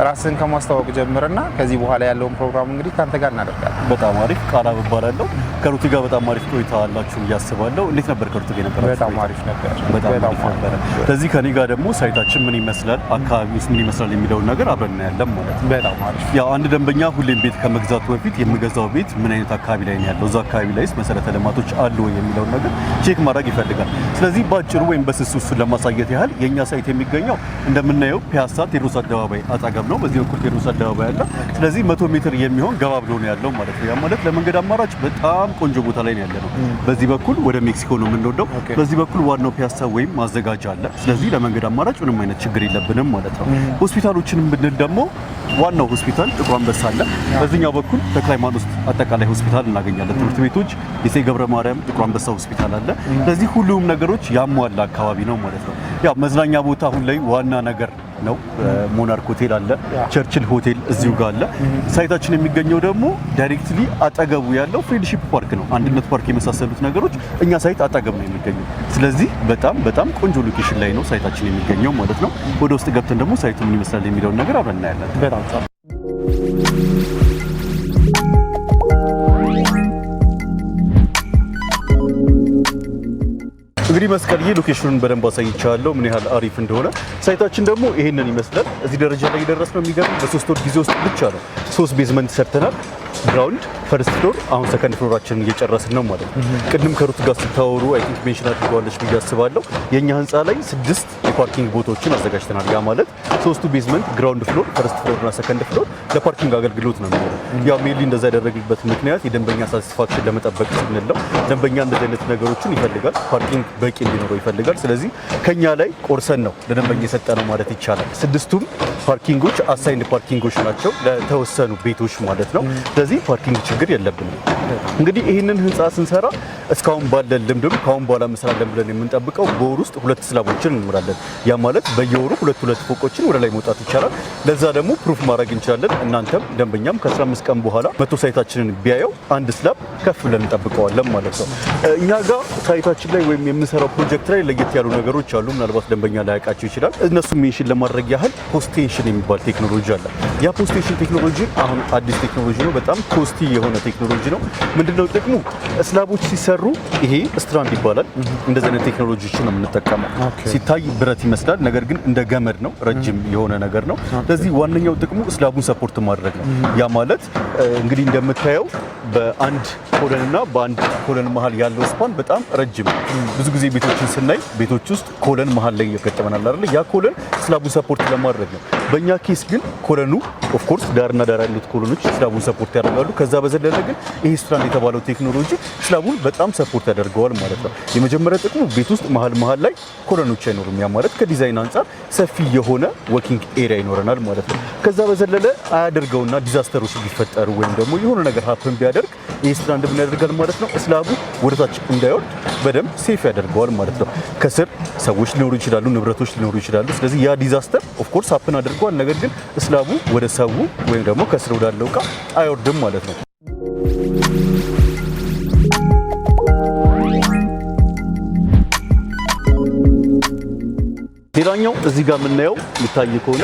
ራስን ከማስተዋወቅ ጀምርና ከዚህ በኋላ ያለውን ፕሮግራም እንግዲህ ካንተ ጋር እናደርጋለን። በጣም አሪፍ። ቃላ እባላለሁ። ከሩቲ ጋር በጣም አሪፍ ቆይታ አላችሁ እያስባለሁ። እንዴት ነበር ከሩቲ ጋር ነበር? በጣም አሪፍ ነበር። በጣም አሪፍ ነበር። ስለዚህ ከኔ ጋር ደግሞ ሳይታችን ምን ይመስላል፣ አካባቢውስ ምን ይመስላል የሚለውን ነገር አብረን እናያለን ማለት ነው። በጣም አሪፍ። ያው አንድ ደንበኛ ሁሌም ቤት ከመግዛቱ በፊት የምገዛው ቤት ምን አይነት አካባቢ ላይ ነው ያለው፣ እዛ አካባቢ ላይስ መሰረተ ልማቶች አሉ ወይ የሚለውን ነገር ቼክ ማድረግ ይፈልጋል። ስለዚህ ባጭሩ ወይም በስሱ እሱን ለማሳየት ያህል የኛ ሳይት የሚገኘው እንደምናየው ፒያሳ ቴዎድሮስ አደባባይ አጠገብ ነው። በዚህ በኩል ቴዎድሮስ አደባባይ አለ። ስለዚህ 100 ሜትር የሚሆን ገባ ብሎ ነው ያለው ማለት ነው። ያ ማለት ለመንገድ አማራጭ በጣም ቆንጆ ቦታ ላይ ነው ያለነው። በዚህ በኩል ወደ ሜክሲኮ ነው የምንወደው፣ በዚህ በኩል ዋናው ፒያሳ ወይም ማዘጋጃ አለ። ስለዚህ ለመንገድ አማራጭ ምንም አይነት ችግር የለብንም ማለት ነው። ሆስፒታሎችንም ብንል ደግሞ ዋናው ሆስፒታል ጥቁር አንበሳ አለ። በዚህኛው በኩል ተክለ ሃይማኖት አጠቃላይ ሆስፒታል እናገኛለን። ትምህርት ቤቶች፣ የሴ ገብረ ማርያም፣ ጥቁር አንበሳ ሆስፒታል አለ። ስለዚህ ሁሉም ነገሮች ያሟላ አካባቢ ነው ማለት ነው። ያው መዝናኛ ቦታ አሁን ላይ ዋና ነገር ነው። ሞናርክ ሆቴል አለ፣ ቸርችል ሆቴል እዚሁ ጋር አለ። ሳይታችን የሚገኘው ደግሞ ዳይሬክትሊ አጠገቡ ያለው ፍሬንድሺፕ ፓርክ ነው። አንድነት ፓርክ የመሳሰሉት ነገሮች እኛ ሳይት አጠገብ ነው የሚገኘው። ስለዚህ በጣም ቆንጆ ሎኬሽን ላይ ነው ሳይታችን የሚገኘው ማለት ነው። ወደ ውስጥ ገብተን ደግሞ ሳይቱ ምን ይመስላል የሚለውን ነገር አብረን እናያለን። በጣም እንግዲህ መስቀልዬ ሎኬሽኑን በደንብ አሳይቻለሁ ምን ያህል አሪፍ እንደሆነ። ሳይታችን ደግሞ ይሄንን ይመስላል። እዚህ ደረጃ ላይ የደረስነው የሚገርም በ3 ወር ጊዜ ውስጥ ብቻ ነው። 3 ቤዝመንት ሰርተናል። ግራውንድ፣ ፈርስት ፍሎር፣ አሁን ሰከንድ ፍሎራችንን እየጨረስን ነው ማለት ነው። ቅድም ከሩት ጋር ስታወሩ አይ ቲንክ ሜንሽን አድርገዋለች ብዬ አስባለሁ። የኛ ህንፃ ላይ 6 የፓርኪንግ ቦታዎችን አዘጋጅተናል። ያ ማለት 3ቱ ቤዝመንት፣ ግራውንድ ፍሎር፣ ፈርስት ፍሎር እና ሰከንድ ፍሎር ለፓርኪንግ አገልግሎት ነው የሚሆነው። ያው ሜንሊ እንደዛ ያደረግበት ምክንያት የደንበኛ ሳቲስፋክሽን ለመጠበቅ ስንል ነው። ደንበኛ እንደዚህ አይነት ነገሮችን ይፈልጋል። ፓርኪንግ በቂ እንዲኖረው ይፈልጋል። ስለዚህ ከኛ ላይ ቆርሰን ነው ለደንበኛ የሰጠነው ማለት ይቻላል። 6ቱም ፓርኪንጎች አሳይንድ ፓርኪንጎች ናቸው ለተወሰኑ ቤቶች ማለት ነው። ስለዚህ ፓርኪንግ ችግር የለብንም። እንግዲህ ይህንን ህንፃ ስንሰራ እስካሁን ባለን ልምድም ካሁን በኋላ መስራለን ብለን የምንጠብቀው በወር ውስጥ 2 ስላቦችን እንምራለን። ያ ማለት በየወሩ 2 ፎቆችን ወደ ላይ መውጣት ይቻላል። ለዛ ደግሞ ፕሩፍ ማድረግ እንችላለን። እናንተም ደንበኛም ከ15 ቀን በኋላ መቶ ሳይታችንን ቢያየው አንድ ስላብ ከፍ ብለን እንጠብቀዋለን ማለት ነው። እኛ ጋር ሳይታችን ላይ ወይም የምንሰራው ፕሮጀክት ላይ ለየት ያሉ ነገሮች አሉ። ምናልባት ደንበኛ ላያውቃቸው ይችላል። እነሱ ሜንሽን ለማድረግ ያህል ፖስቴንሽን የሚባል ቴክኖሎጂ አለ። ያ ፖስቴንሽን ቴክኖሎጂ አሁን አዲስ ቴክኖሎጂ ነው። በጣም ኮስቲ የሆነ ቴክኖሎጂ ነው። ምንድነው ጥቅሙ? ስላቦች ሲሰሩ ይሄ ስትራንድ ይባላል። እንደዚህ አይነት ቴክኖሎጂዎችን ነው የምንጠቀመው። ሲታይ ብረት ይመስላል፣ ነገር ግን እንደ ገመድ ነው፣ ረጅም የሆነ ነገር ነው። ስለዚህ ዋነኛው ጥቅሙ ስላቡን ሰፖርት ማድረግ ነው። ያ ማለት እንግዲህ እንደምታየው በአንድ ኮለንና በአንድ ኮለን መሃል ያለው ስፓን በጣም ረጅም ነው። ብዙ ጊዜ ቤቶችን ስናይ ቤቶች ውስጥ ኮለን መሃል ላይ ይገጠመናል አይደል? ያ ኮለን ስላቡን ሰፖርት ለማድረግ ነው። በእኛ ኬስ ግን ኮለኑ ኦፍ ኮርስ ዳርና ዳር ያሉት ኮለኖች ስላቡን ሰፖርት ያደርጋሉ። ከዛ በዘለለ ግን ይሄ ስትራንድ የተባለው ቴክኖሎጂ ስላቡን በጣም ሰፖርት ያደርገዋል ማለት ነው። የመጀመሪያ ጥቅሙ ቤት ውስጥ መሃል ላይ ኮለኖች አይኖሩም። ያ ማለት ከዲዛይን አንጻር ሰፊ የሆነ ወኪንግ ኤሪያ ይኖረናል ማለት ነው። ከዛ በዘለለ አያደርገውና ዲዛስተሮች ቢፈጠሩ ወይም ደግሞ የሆነ ነገር ሀፕን ቢያደርግ ይሄ ስትራንድ ምን ያደርጋል ማለት ነው? ስላቡ ወደታች እንዳይወርድ በደንብ ሴፍ ያደርገዋል ማለት ነው። ከስር ሰዎች ሊኖሩ ይችላሉ፣ ንብረቶች ሊኖሩ ይችላሉ። ስለዚህ ያ ዲዛስተር ኦፍ ኮርስ ሀፕን አድርገዋል፣ ነገር ግን ስላቡ ወደ ሰው ወይም ደግሞ ከስር ወዳለው እቃ አይወርድም ማለት ነው። ሌላኛው እዚህ ጋር የምናየው የሚታይ ከሆነ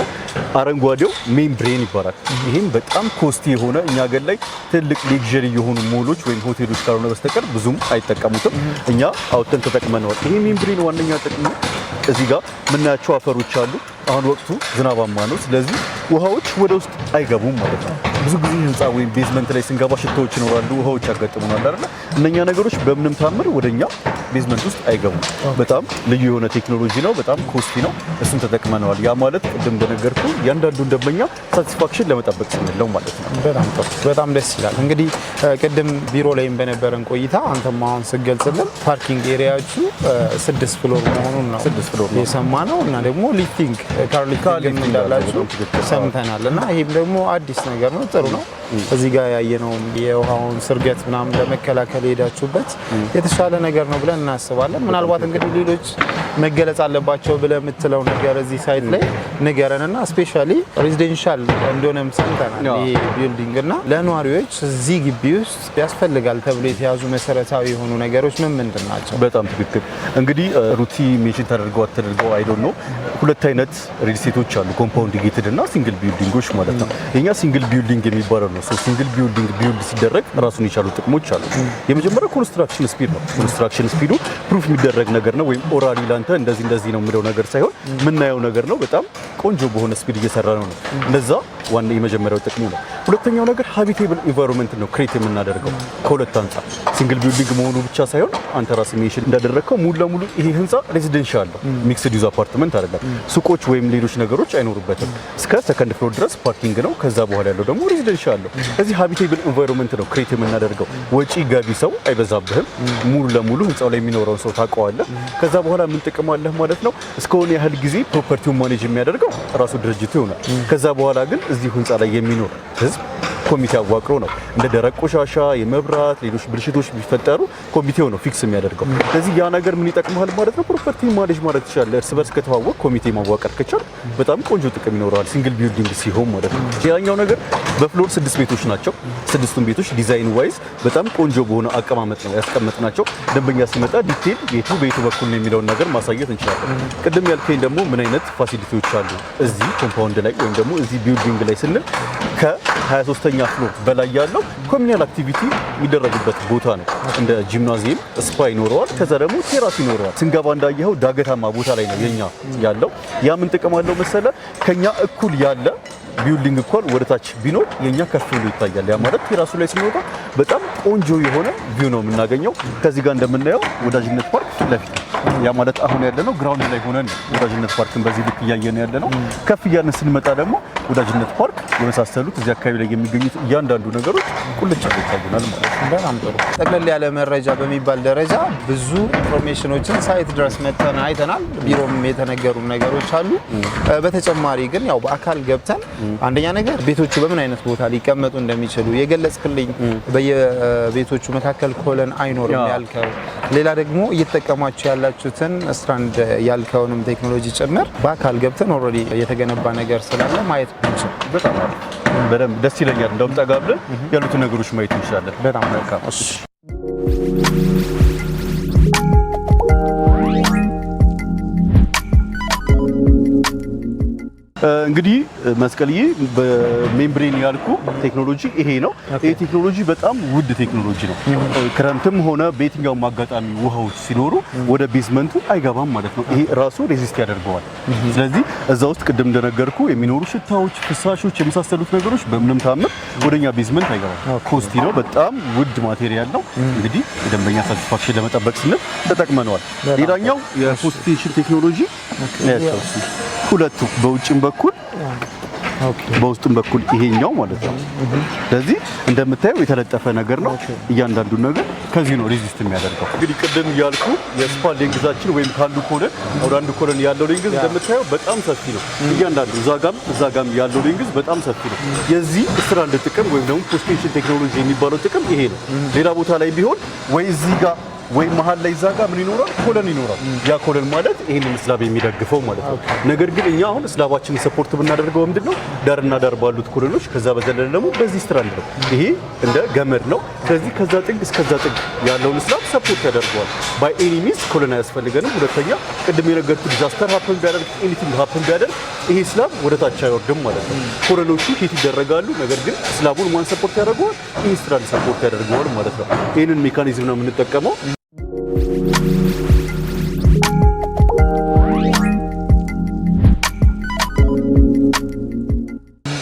አረንጓዴው ሜምብሬን ይባላል። ይሄም በጣም ኮስቲ የሆነ እኛ ሀገር ላይ ትልቅ ሌክዠሪ የሆኑ ሞሎች ወይም ሆቴሎች ካልሆነ በስተቀር ብዙም አይጠቀሙትም። እኛ አውጥተን ተጠቅመነዋል። ይሄ ሜምብሬን ዋነኛ ጥቅሙ እዚህ ጋር የምናያቸው አፈሮች አሉ። አሁን ወቅቱ ዝናባማ ነው። ስለዚህ ውሃዎች ወደ ውስጥ አይገቡም ማለት ነው። ብዙ ጊዜ ህንፃ ወይም ቤዝመንት ላይ ስንገባ ሽታዎች ይኖራሉ፣ ውሃዎች ያጋጥሙናል አይደል? እነኛ ነገሮች በምንም ታምር ወደኛ ቤዝመንት ውስጥ አይገቡም። በጣም ልዩ የሆነ ቴክኖሎጂ ነው። በጣም ኮስቲ ነው። እሱን ተጠቅመነዋል። ያ ማለት ቅድም እንደነገርኩ እያንዳንዱን ደንበኛ ሳቲስፋክሽን ለመጠበቅ ስንለው ማለት ነው። በጣም ጥሩ፣ በጣም ደስ ይላል። እንግዲህ ቅድም ቢሮ ላይም በነበረን ቆይታ አንተም አሁን ስትገልጽልን ፓርኪንግ ኤሪያዎቹ 6 ፍሎር መሆኑን ነው 6 ፍሎር ነው የሰማነው እና ደግሞ ሊፍቲንግ ካርሊፍቲንግ እንዳላችሁ ሰምተናል እና ይሄም ደግሞ አዲስ ነገር ነው። ጥሩ ነው። እዚህ ጋር ያየነው የውሃውን ስርገት ምናምን ለመከላከል ሄዳችሁበት የተሻለ ነገር ነው ብለን እናስባለን። ምናልባት እንግዲህ ሌሎች መገለጽ አለባቸው ብለህ የምትለው ነገር እዚህ ሳይት ላይ ንገረንና ስፔሻሊ ሬዚደንሻል እንደሆነም ሰምተናል ይሄ ቢልዲንግ እና ለነዋሪዎች እዚህ ግቢ ውስጥ ያስፈልጋል ተብሎ የተያዙ መሰረታዊ የሆኑ ነገሮች ምንድን ናቸው? በጣም ትክክል። እንግዲህ ሩቲ ሜንሽን ተደርገው አትደርገው አይ ዶንት ኖ ሁለት አይነት ሪል ስቴቶች አሉ፣ ኮምፓውንድ ጌትድ እና ሲንግል ቢልዲንጎች ማለት ነው። የኛ ሲንግል ቢልዲንግ የሚባለው ነው። ሲንግል ቢልዲንግ ቢልድ ሲደረግ ራሱን የቻሉ ጥቅሞች አሉ። የመጀመሪያው ኮንስትራክሽን ስፒድ ነው። ኮንስትራክሽን ስፒዱ ፕሩፍ የሚደረግ ነገር ነው ወይም ኦራሊ ላንተ እንደዚህ ነው የምለው ነገር ሳይሆን የምናየው ነገር ነው። በጣም ቆንጆ በሆነ ስፒድ እየሰራ ነው። ለዛ ዋና የመጀመሪያው ጥቅሙ ነው። ሁለተኛው ነገር ሃቢቴብል ኢንቫይሮንመንት ነው ክሬት የምናደርገው ከሁለት አንጻር ሲንግል ቢልዲንግ መሆኑ ብቻ ሳይሆን አንተ ራስ ሜንሽን እንዳደረግከው ሙሉ ለሙሉ ይሄ ህንፃ ሬዚደንሻል ነው። ሚክስድ ዩዝ አፓርትመንት አይደለም። ሱቆች ወይም ሌሎች ነገሮች አይኖሩበትም። እስከ ሰከንድ ፍሎር ድረስ ፓርኪንግ ነው። ከዛ በኋላ ያለው ደግሞ ሬዚደንሻል ነው። እዚህ ሃቢቴብል ኢንቫይሮንመንት ነው ክሬት የምናደርገው። ወጪ ገቢ ሰው አይበዛብህም። ሙሉ ለሙሉ ህንፃው ላይ የሚኖረውን ሰው ታውቀዋለህ። ከዛ በኋላ ምን ጥቅም አለህ ማለት ነው። እስከሆነ ያህል ጊዜ ፕሮፐርቲውን ማኔጅ የሚያደርገው ራሱ ድርጅቱ ይሆናል። ከዛ በኋላ ግን እዚህ ህንፃ ላይ የሚኖር ህዝብ ኮሚቴ አዋቅሮ ነው እንደ ደረቅ ቆሻሻ፣ የመብራት፣ ሌሎች ብልሽቶች ቢፈጠሩ ኮሚቴው ነው ፊክስ የሚያደርገው። ስለዚህ ያ ነገር ምን ይጠቅማል ማለት ነው። ፕሮፐርቲ ማኔጅ ማለት ትችላለህ። እርስ በርስ ከተዋወቅ ኮሚቴ ማዋቀር ከቻል በጣም ቆንጆ ጥቅም ይኖረዋል ሲንግል ቢልዲንግ ሲሆን ማለት ነው። ሌላኛው ነገር በፍሎር 6 ቤቶች ናቸው። 6ቱም ቤቶች ዲዛይን ዋይዝ በጣም ቆንጆ በሆነ አቀማመጥ ነው ያስቀመጥናቸው። ደንበኛ ሲመጣ ዲቴል ቤቱ በየቱ በኩል ነው የሚለውን ነገር ማሳየት እንችላለን። ቅድም ያልከኝ ደግሞ ምን አይነት ፋሲሊቲዎች አሉ እዚህ ኮምፓውንድ ላይ ወይም ደግሞ እዚህ ቢልዲንግ ላይ ስንል ከ23ኛ ፍሎር በላይ ያለው ኮሚኒያል አክቲቪቲ የሚደረግበት ቦታ ነው። እንደ ጂምናዚየም፣ ስፓ ይኖረዋል። ከዛ ደግሞ ቴራስ ይኖረዋል። ስንገባ እንዳየኸው ዳገታማ ቦታ ላይ ነው የኛ ያለው። ያ ምን ጥቅም አለው መሰለ? ከኛ እኩል ያለ ቢልዲንግ እንኳን ወደታች ቢኖር የኛ ከፍ ብሎ ይታያል። ያ ማለት ቴራሱ ላይ ስንወጣ በጣም ቆንጆ የሆነ ቪው ነው የምናገኘው። ከዚህ ጋር እንደምናየው ወዳጅነት ፓርክ ፊት ለፊት ያ ማለት አሁን ያለነው ግራውንድ ላይ ሆነን ወዳጅነት ፓርክን በዚህ ልክ እያየን ያለነው። ከፍ እያልን ስንመጣ ደግሞ ወዳጅነት ፓርክ የመሳሰሉት እዚህ አካባቢ ላይ የሚገኙት እያንዳንዱ ነገሮች ቁልጭ ብለው ይታዩናል ማለት ነው። በጣም ጥሩ። ጠቅለል ያለ መረጃ በሚባል ደረጃ ብዙ ኢንፎርሜሽኖችን ሳይት ድረስ መተን አይተናል። ቢሮም የተነገሩ ነገሮች አሉ። በተጨማሪ ግን ያው በአካል ገብተን አንደኛ ነገር ቤቶቹ በምን አይነት ቦታ ሊቀመጡ እንደሚችሉ የገለጽክልኝ፣ በየቤቶቹ መካከል ኮለን አይኖርም ያልከው፣ ሌላ ደግሞ እየተጠቀማችሁ ያላችሁትን ስትራንድ ያልከውንም ቴክኖሎጂ ጭምር በአካል ገብተን ኦልሬዲ የተገነባ ነገር ስላለ ማየት ብንችል በጣም በደንብ ደስ ይለኛል። እንደውም ጠጋ ብለን ያሉትን ነገሮች ማየት እንችላለን። በጣም መልካም። እሺ እንግዲህ መስቀልዬ በሜምብሬን ያልኩ ቴክኖሎጂ ይሄ ነው። ይሄ ቴክኖሎጂ በጣም ውድ ቴክኖሎጂ ነው። ክረምትም ሆነ በየትኛውም አጋጣሚ ውሃዎች ሲኖሩ ወደ ቤዝመንቱ አይገባም ማለት ነው። ይሄ ራሱ ሬዚስት ያደርገዋል። ስለዚህ እዛ ውስጥ ቅድም እንደነገርኩ የሚኖሩ ሽታዎች፣ ፍሳሾች የመሳሰሉት ነገሮች በምንም ታምር ወደኛ ቤዝመንት አይገባም። ኮስቲ ነው፣ በጣም ውድ ማቴሪያል ነው። እንግዲህ የደንበኛ ሳቲስፋክሽን ለመጠበቅ ስንል ተጠቅመነዋል። ሌላኛው የፖስት ቴንሽን ቴክኖሎጂ ሁለቱ በውጭም በኩል በውስጥም በኩል ይሄኛው ማለት ነው። ስለዚህ እንደምታየው የተለጠፈ ነገር ነው። እያንዳንዱ ነገር ከዚህ ነው ሬዚስት የሚያደርገው። እንግዲህ ቅድም ያልኩ የስፓን ሌንግዛችን ወይም ካንዱ ኮለን ወደ አንዱ ኮለን ያለው ሌንግዝ እንደምታየው በጣም ሰፊ ነው። እያንዳንዱ እዛ ጋም ያለው ሌንግዝ በጣም ሰፊ ነው። የዚህ ስትራንድ ጥቅም ወይም ደግሞ ፖስት ቴንሽን ቴክኖሎጂ የሚባለው ጥቅም ይሄ ነው። ሌላ ቦታ ላይ ቢሆን ወይ እዚህ ጋር ወይ መሃል ላይ ዛጋ ምን ይኖራል? ኮለን ይኖራል። ያ ኮለን ማለት ይሄንን ስላብ የሚደግፈው ማለት ነው። ነገር ግን እኛ አሁን ስላባችንን ሰፖርት ብናደርገው ምንድነው ዳርና ዳር ባሉት ኮለኖች ከዛ በዘለለ ደግሞ በዚህ ስትራንድ ነው። ይሄ እንደ ገመድ ነው። ስለዚህ ከዛ ጥግ እስከዛ ጥግ ያለውን ስላብ ሰፖርት ያደርገዋል። ባይ ኤኒ ሚንስ ኮለን አያስፈልገንም። ሁለተኛ ቅድም የነገርኩት ዲዛስተር ሃፕን ቢያደርግ ኤኒቲንግ ሃፕን ቢያደርግ ይሄ ስላብ ወደ ታች አይወርድም ማለት ነው። ኮለኖቹ ሂት ይደረጋሉ። ነገር ግን ስላቡን ማን ሰፖርት ያደርገዋል? ይሄ ስትራንድ ሰፖርት ያደርገዋል ማለት ነው። ይሄንን ሜካኒዝም ነው የምንጠቀመው።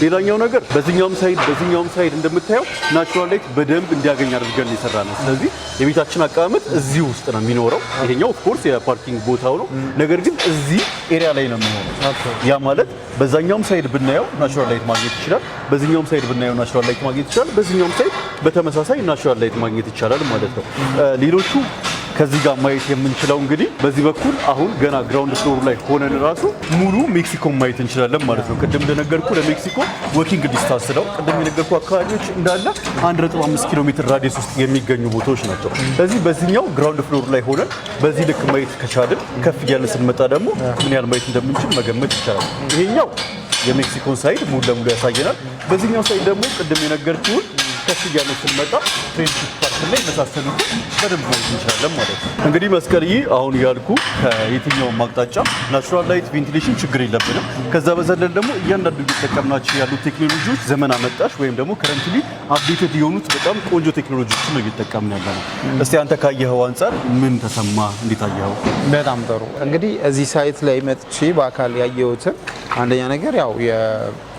ሌላኛው ነገር በዚህኛውም ሳይድ እንደምታየው ናቹራል ላይት በደንብ እንዲያገኝ አድርገን የሰራ ነው። ስለዚህ የቤታችን አቀማመጥ እዚህ ውስጥ ነው የሚኖረው። ይሄኛው ኦፍ ኮርስ የፓርኪንግ ቦታው ነው። ነገር ግን እዚህ ኤሪያ ላይ ነው የሚሆነው። ያ ማለት በዛኛውም ሳይድ ብናየው ናቹራል ላይት ማግኘት ይችላል። በዚህኛውም ሳይድ ብናየው ናቹራል ላይት ማግኘት ይችላል። በዚህኛውም ሳይድ በተመሳሳይ ናቹራል ላይት ማግኘት ይቻላል ማለት ነው። ሌሎቹ ከዚህ ጋር ማየት የምንችለው እንግዲህ በዚህ በኩል አሁን ገና ግራውንድ ፍሎር ላይ ሆነን ራሱ ሙሉ ሜክሲኮ ማየት እንችላለን ማለት ነው። ቅድም እንደነገርኩ ለሜክሲኮ ወኪንግ ዲስታንስ ነው። ቅድም የነገርኩ አካባቢዎች እንዳለ 1.5 ኪሎ ሜትር ራዲየስ ውስጥ የሚገኙ ቦታዎች ናቸው። ስለዚህ በዚህኛው ግራውንድ ፍሎር ላይ ሆነን በዚህ ልክ ማየት ከቻልን ከፍ እያልን ስንመጣ ደግሞ ምን ያህል ማየት እንደምንችል መገመት ይቻላል። ይሄኛው የሜክሲኮን ሳይድ ሙሉ ለሙሉ ያሳየናል። በዚህኛው ሳይድ ደግሞ ቅድም የነገርኩን ከፍ እያልን ስንመጣ ፍሬንድሺፕ ፓርክ ላይ መሳሰሉት በደንብ ማየት እንችላለን ማለት ነው። እንግዲህ መስቀልዬ አሁን ያልኩ ከየትኛውም አቅጣጫ ናቹራል ላይት ቬንቲሌሽን ችግር የለብንም። ከዛ በዘለል ደግሞ እያንዳንዱ እየተጠቀምናቸው ያሉት ቴክኖሎጂዎች ዘመን አመጣሽ ወይም ደግሞ ከረንትሊ አፕዴትድ የሆኑት በጣም ቆንጆ ቴክኖሎጂዎችን ነው እየተጠቀምን ያለ ነው። እስቲ አንተ ካየኸው አንጻር ምን ተሰማ? እንዴት አየኸው? በጣም ጥሩ። እንግዲህ እዚህ ሳይት ላይ መጥቼ በአካል ያየሁትን አንደኛ ነገር ያው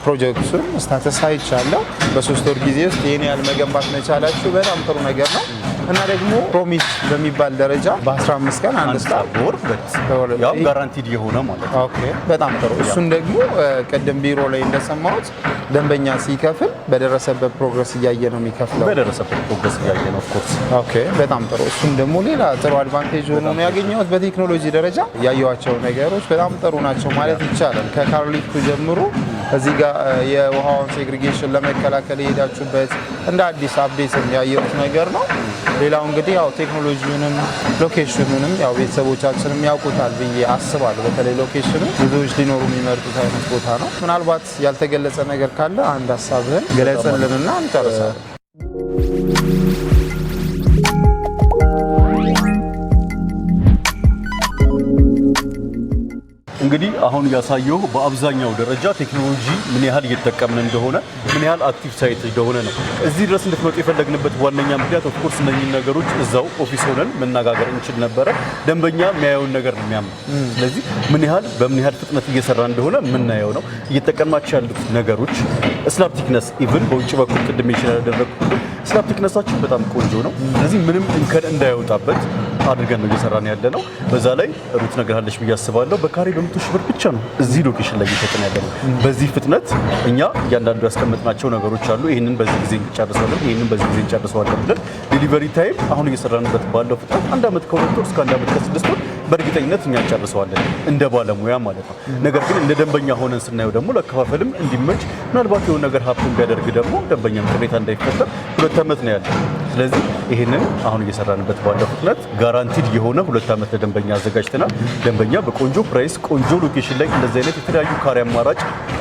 ፕሮጀክቱን ስታተስ አይቻለሁ። በ3 ወር ጊዜ ውስጥ ይሄን ያህል መገንባት መቻላችሁ በጣም ጥሩ ነገር ነው እና ደግሞ ፕሮሚስ በሚባል ደረጃ በ15 ቀን አንድ ስታር ያው ጋራንቲድ የሆነ ማለት ነው። ኦኬ በጣም ጥሩ። እሱን ደግሞ ቅድም ቢሮ ላይ እንደሰማሁት ደንበኛ ሲከፍል በደረሰበት ፕሮግረስ እያየ ነው የሚከፍለው። በደረሰበት ፕሮግረስ እያየ ነው ኦፍ ኮርስ። ኦኬ በጣም ጥሩ። እሱም ደግሞ ሌላ ጥሩ አድቫንቴጅ ሆኖ ነው ያገኘሁት። በቴክኖሎጂ ደረጃ ያየኋቸው ነገሮች በጣም ጥሩ ናቸው ማለት ይቻላል። ከካርሊፍቱ ጀምሮ እዚህ ጋር የውሃውን ሴግሪጌሽን ለመከላከል የሄዳችሁበት እንደ አዲስ አፕዴት ያየሁት ነገር ነው። ሌላው እንግዲህ ያው ቴክኖሎጂውንም ሎኬሽኑንም ያው ቤተሰቦቻችንም ያውቁታል ብዬ አስባለሁ። በተለይ ሎኬሽኑ ብዙዎች ሊኖሩ የሚመርጡት አይነት ቦታ ነው። ምናልባት ያልተገለጸ ነገር ካለ አንድ ሀሳብህን ገለጽልንና እንጨርሳለን። እንግዲህ አሁን ያሳየው በአብዛኛው ደረጃ ቴክኖሎጂ ምን ያህል እየተጠቀምን እንደሆነ ምን ያህል አክቲቭ ሳይት እንደሆነ ነው። እዚህ ድረስ እንድትመጡ የፈለግንበት ዋነኛ ምክንያት ኦፍ ኮርስ እነኚህን ነገሮች እዛው ኦፊስ ሆነን መነጋገር እንችል ነበረ። ደንበኛ የሚያየውን ነገር ነው የሚያምነው። ስለዚህ በምን ያህል ፍጥነት እየሰራ እንደሆነ የምናየው ነው። እየተጠቀምናቸው ያሉት ነገሮች ስላብ ቲክነስ ኢቭን በውጭ በኩል ቅድም ይችላል ያደረኩት ስላብ ቲክነሳችን በጣም ቆንጆ ነው። ስለዚህ ምንም እንከን እንዳይወጣበት አድርገን ነው እየሰራን ያለነው። በዛ ላይ ሩት ነግራለች ብዬ አስባለሁ። በካሬ በ100 ሺህ ብር ብቻ ነው እዚህ ሎኬሽን ላይ እየሸጥን ያለነው። በዚህ ፍጥነት እኛ እያንዳንዱ ያስቀመጥናቸው ነገሮች አሉ። ይሄንን በዚህ ጊዜ እንጨርሰዋለን፣ ይሄንን በዚህ ጊዜ እንጨርሰዋለን ብለን ዴሊቨሪ ታይም አሁን እየሰራንበት ባለው ፍጥነት 1 ዓመት ከ2 ወር እስከ 1 ዓመት ከ6 ወር በእርግጠኝነት እኛ እንጨርሰዋለን እንደ ባለሙያ ማለት ነው። ነገር ግን እንደ ደንበኛ ሆነን ስናየው ደግሞ ለከፋፈልም እንዲመች ምናልባት የሆነ ነገር ሀብቱን ቢያደርግ ደግሞ ደንበኛም ቅሬታ እንዳይፈጠር 2 ዓመት ነው ያለው። ስለዚህ ይሄንን አሁን እየሰራንበት ባለው ፍጥነት ጋራንቲድ የሆነ 2 ዓመት ለደንበኛ አዘጋጅተናል። ደንበኛ በቆንጆ ፕራይስ ቆንጆ ሎኬሽን ላይ እንደዚህ አይነት የተለያዩ ካሬ አማራጭ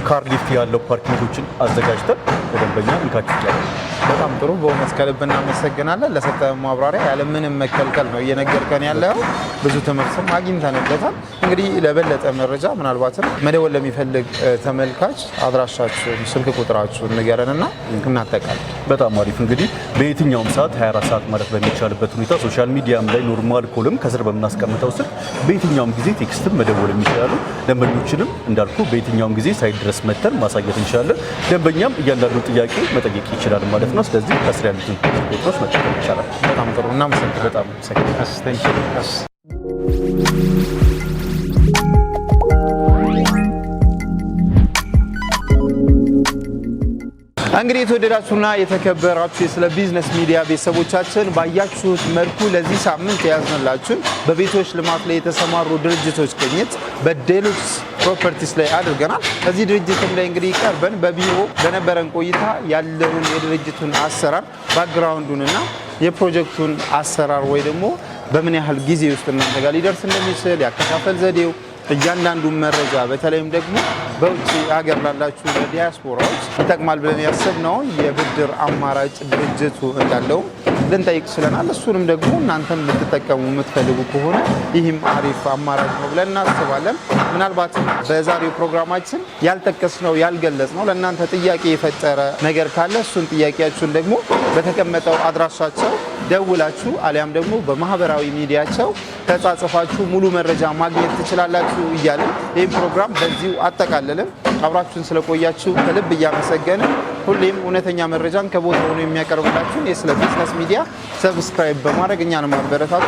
ካር ሊፍት ያለው ፓርኪንጎችን አዘጋጅተን ለደንበኛ እንካችላለን። በጣም ጥሩ። በእውነት ከልብ እናመሰግናለን። ለሰጠን ማብራሪያ ያለምንም መከልከል ነው እየነገርከን ያለው። ብዙ ትምህርትም አግኝተንበታል። እንግዲህ ለበለጠ መረጃ ምናልባትም መደወል ለሚፈልግ ተመልካች አድራሻችሁን፣ ስልክ ቁጥራችሁን ንገረንና እናጠቃለን። በጣም አሪፍ። እንግዲህ በየትኛውም ሰዓት 24 ሰዓት ማለት በሚቻልበት ሁኔታ ሶሻል ሚዲያም ላይ ኖርማል ኮልም ከስር በምናስቀምጠው ስልክ በየትኛውም ጊዜ ቴክስትም መደወል የሚችላሉ። ደንበኞችንም እንዳልኩ በየትኛውም ጊዜ ሳይት ድረስ መተን ማሳየት እንችላለን። ደንበኛም እያንዳንዱ ጥያቄ መጠየቅ ይችላል ማለት ነው። ስለዚህ ከስር ያሉትን ቁጥሮች መጠቀም ይቻላል። በጣም ጥሩ። እናመሰግናለን። በጣም እንግዲህ የተወደዳችሁና የተከበራችሁ የስለ ቢዝነስ ሚዲያ ቤተሰቦቻችን ባያችሁት መልኩ ለዚህ ሳምንት የያዝንላችሁን በቤቶች ልማት ላይ የተሰማሩ ድርጅቶች ቅኝት በዴሉክስ ፕሮፐርቲስ ላይ አድርገናል። እዚህ ድርጅትም ላይ እንግዲህ ቀርበን በቢሮ በነበረን ቆይታ ያለውን የድርጅቱን አሰራር ባክግራውንዱንና የፕሮጀክቱን አሰራር ወይ ደግሞ በምን ያህል ጊዜ ውስጥ እናንተ ጋር ሊደርስ እንደሚችል ያከፋፈል ዘዴው እያንዳንዱ መረጃ በተለይም ደግሞ በውጭ ሀገር ላላችሁ ለዲያስፖራዎች ይጠቅማል ብለን ያሰብነውን የብድር አማራጭ ድርጅቱ እንዳለው ልንጠይቅ ችለናል። እሱንም ደግሞ እናንተም ልትጠቀሙ የምትፈልጉ ከሆነ ይህም አሪፍ አማራጭ ነው ብለን እናስባለን። ምናልባትም በዛሬው ፕሮግራማችን ያልጠቀስነው ያልገለጽነው ለእናንተ ጥያቄ የፈጠረ ነገር ካለ እሱን ጥያቄያችሁን ደግሞ በተቀመጠው አድራሻቸው ደውላችሁ አሊያም ደግሞ በማህበራዊ ሚዲያቸው ተጻጽፋችሁ ሙሉ መረጃ ማግኘት ትችላላችሁ እያልን ይህም ፕሮግራም በዚሁ አጠቃለልን። አብራችሁን ስለቆያችሁ ከልብ እያመሰገንን ሁሌም እውነተኛ መረጃን ከቦታው ሆኖ የሚያቀርብላችሁን የስለ ቢዝነስ ሚዲያ ሰብስክራይብ በማድረግ እኛን ማበረታቱ